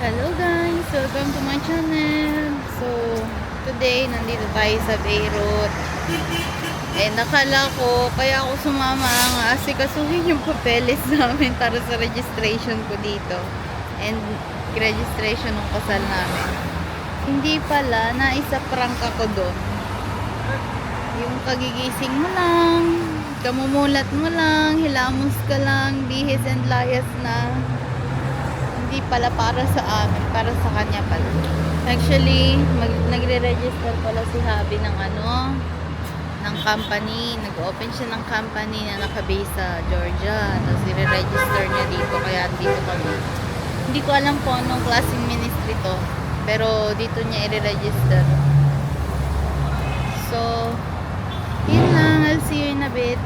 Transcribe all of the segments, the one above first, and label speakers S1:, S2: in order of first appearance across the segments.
S1: Hello guys! Welcome to my channel. So, today, nandito tayo sa Beirut. Nakala ko, kaya ako sumama ang asikasuhin yung papeles namin para sa registration ko dito. And, registration ng kasal namin. Hindi pala, naisa-prank ako doon. Yung kagigising mo lang, kamumulat mo lang, hilamos ka lang, bihis and layas na. Hindi pala para sa amin, para sa kanya pala. Actually, nagre-register pala si Habi ng ng company. Nag-open siya ng company na naka-base sa Georgia. Tapos i-register niya dito, kaya dito kami. Hindi ko alam kung anong klaseng ministry to, pero dito niya i-register. So, yun lang. I'll see you in a bit.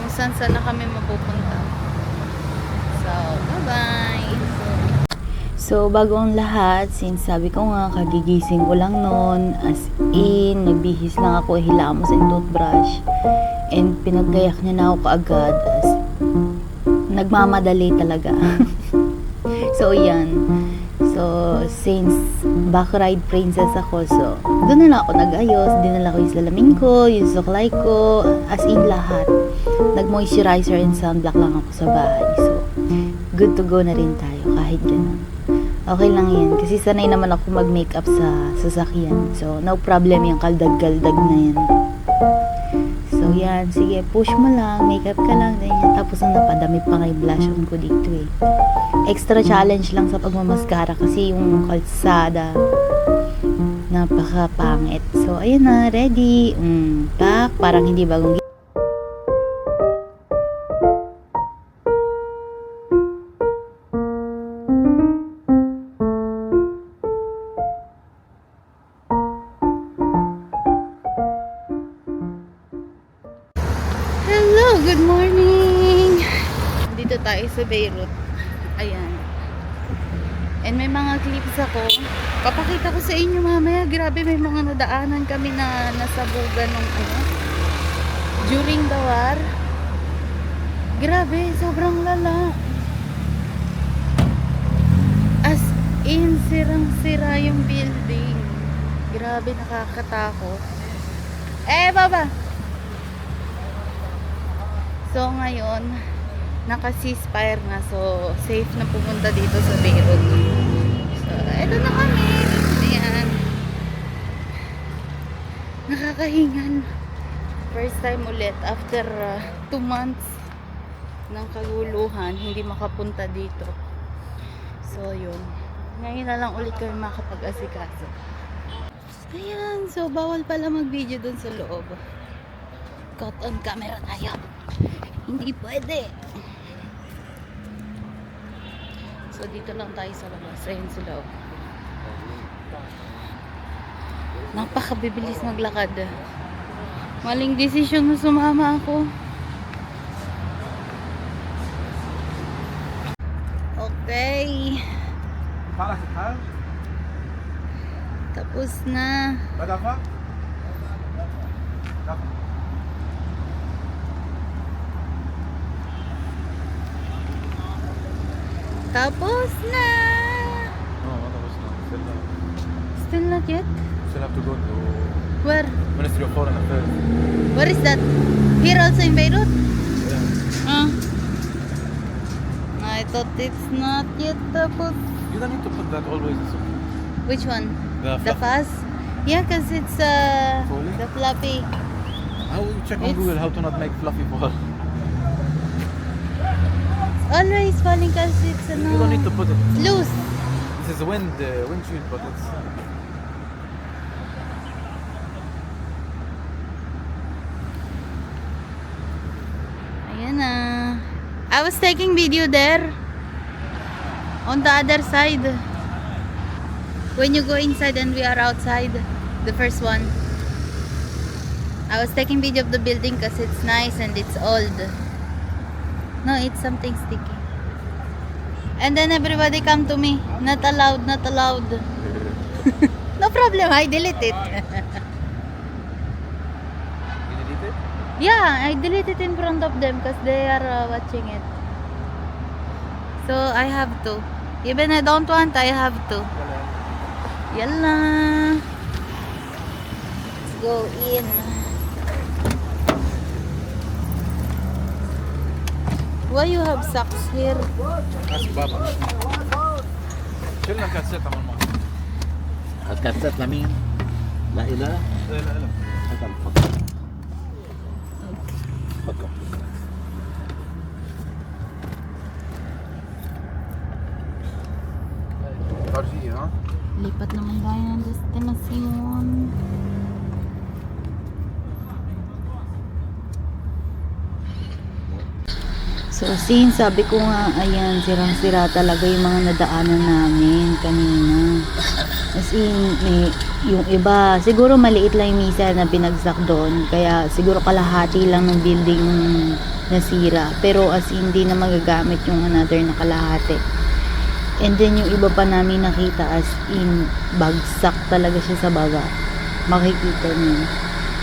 S1: Kung saan na kami mapupunta. So, bye-bye! So, bago ang lahat, since sabi ko nga, kagigising ko lang noon, as in, nagbihis lang ako, hilamos and toothbrush, and pinaggayak niya na ako kaagad, as nagmamadali talaga. So, yan. So, since backride princess ako, so, doon na lang ako nag-ayos, dinala ko yung salamin ko, yung suklay ko, as in lahat. Nag-moisturizer and sunblock lang ako sa bahay. So, good to go na rin tayo kahit ganun. Okay lang yan. Kasi sanay naman ako mag-makeup sa sasakyan. So, no problem yung kaldag-kaldag na yan. So, yan. Sige, push mo lang. Makeup ka lang. Ganyan. Tapos, napadami pa nga yung blush on ko dito eh. Extra challenge lang sa pagmamaskara kasi yung kalsada napaka-pangit. So, ayun na. Ready. Pak. Parang hindi bagong good morning! Dito tayo sa Beirut. Ayan. And may mga clips ako. Papakita ko sa inyo mamaya. Grabe, may mga nadaanan kami na nasabugan ng during the war. Grabe, sobrang lala. As in, sirang-sira yung building. Grabe, nakakatakot. Baba! So, ngayon, naka-ceasefire na. So, safe na pumunta dito sa Beirut. So, eto na kami. Ayan. Nakakahingan. First time ulit after 2 months ng kaguluhan, hindi makapunta dito. So, yun. Ngayon na lang ulit kami makapag-asikaso. Ayan. So, bawal pala mag-video dun sa loob. Caught on camera tayo. Hindi pwede. So, dito lang tayo sa labas. Ayun sa loob. Napakabibilis maglakad. Maling desisyon na sumama ako. Okay. Tapos na. Tapos na!
S2: No, tapos na.
S1: Still not yet?
S2: Still have to go to
S1: Where?
S2: Ministry of Foreign Affairs.
S1: Where is that? Here also in Beirut?
S2: Yeah.
S1: I thought it's not yet tapos.
S2: You don't need to put that always. It's okay.
S1: Which one?
S2: The
S1: fuzz? Yeah, because it's
S2: Fluffy?
S1: the fluffy.
S2: How you check on
S1: It's-
S2: Google how to not make fluffy ball?
S1: Always falling because it's
S2: You don't need to put it.
S1: loose.
S2: This is windshield, but it's.
S1: Ayan na. I was taking video there. On the other side. When you go inside and we are outside. The first one. I was taking video of the building because it's nice and it's old. No, it's something sticky. And then everybody come to me. Not allowed, not allowed. No problem, I delete it.
S2: You delete it?
S1: Yeah, I delete it in front of them because they are watching it. So I have to. Even I don't want, I have to. Yalla. Let's go in. Why you have socks here?
S2: اسف بابا شلنا الكاسيت عمل معه
S3: الكاسات لمين؟ لا إله؟
S2: لا لا لا
S3: هذا الفضل. تفضل.
S2: خارجية ها
S1: Lipat naman tayo ng destinasyon. So, since sabi ko nga, ayan, sirang-sira talaga yung mga nadaanan namin kanina. As in, yung iba, siguro maliit lang yung misa na binagsak doon. Kaya siguro kalahati lang ng building nasira. Pero as in, hindi na magagamit yung another na kalahati. And then yung iba pa namin nakita as in bagsak talaga siya sa baba. Makikita niyo.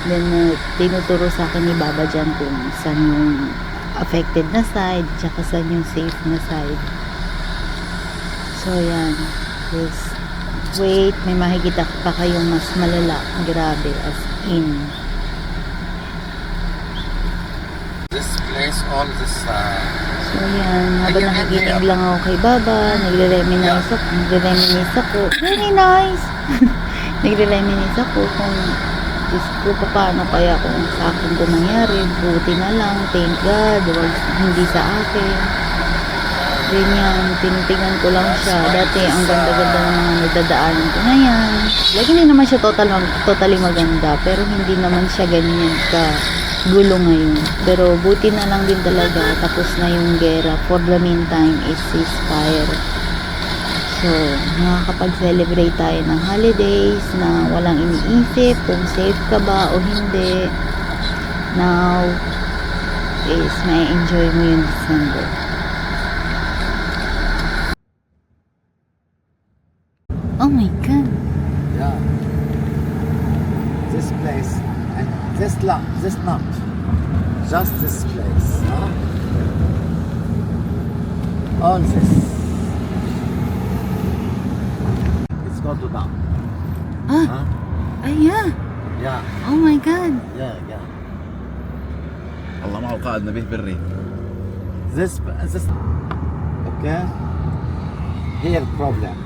S1: Then tinuturo sa akin ni Baba dyan kung saan yung affected na side, tsaka saan yung safe na side. So yan. Just wait, may makikita pa kayong mas malala. Grabe, as in.
S3: This place, all this
S1: So yan, habang nakikinig lang ako kay Baba, nagre-reminisce ako. Very nice! Nagre-reminisce ako kung Diyos ko, paano kaya kung sa akin ito nangyari. Buti na lang, thank God, hindi sa akin. Ganyan, tinitingnan ko lang siya. Dati, ang ganda-ganda ng mga nagdadaanan ko na yan. Like, hindi naman siya totally maganda, pero hindi naman siya ganyan ka gulo ngayon. Pero buti na lang din talaga, tapos na yung gera. For the meantime, is ceasefire. So, nakakapag-celebrate tayo ng holidays na walang iniisip kung safe ka ba o hindi. Now, is may enjoy mo yung December. Oh my God!
S3: Yeah. This place and this not. Just this place. Huh? All this. It's going to down.
S1: Ah!
S3: Huh?
S1: Yeah!
S3: Yeah.
S1: Oh my God!
S3: Yeah.
S2: الله معه قائدنا به بالريف
S3: This. Okay. Here problem.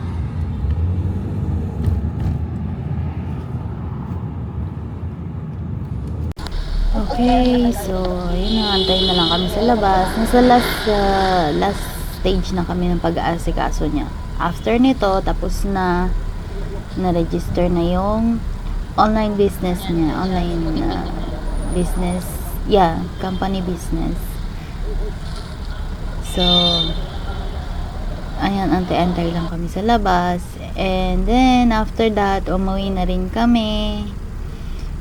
S1: Okay, so yun na, antayin na lang kami sa labas. Nasa last stage na kami ng pag-aasikaso niya. After nito, tapos na-register na yung online business niya. Online business, company business. So, ayan, antay-antay lang kami sa labas. And then, after that, umuwi na rin kami.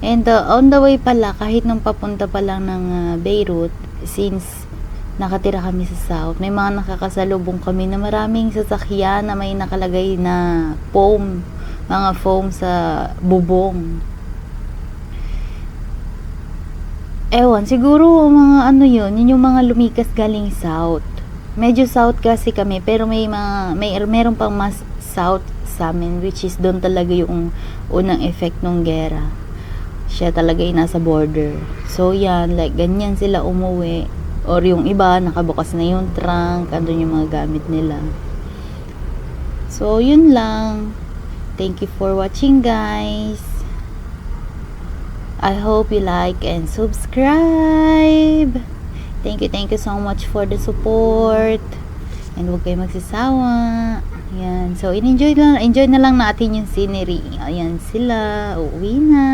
S1: And on the way pala, kahit nung papunta pa lang ng Beirut, since nakatira kami sa South, may mga nakakasalubong kami na maraming sasakyan na may nakalagay na foam, mga foam sa bubong. Ewan, siguro mga ano yun yung mga lumikas galing South. Medyo South kasi kami, pero meron pang mas South sa amin, which is doon talaga yung unang effect ng gera. Siya talaga yung nasa border. So yan, like ganyan sila umuwi. Or yung iba, nakabukas na yung trunk, andun yung mga gamit nila. So yun lang. Thank you for watching, guys. I hope you like and subscribe. Thank you so much for the support. And huwag kayo magsasawa. Yan. So enjoy na lang natin yung scenery. Ayan sila, uuwi na.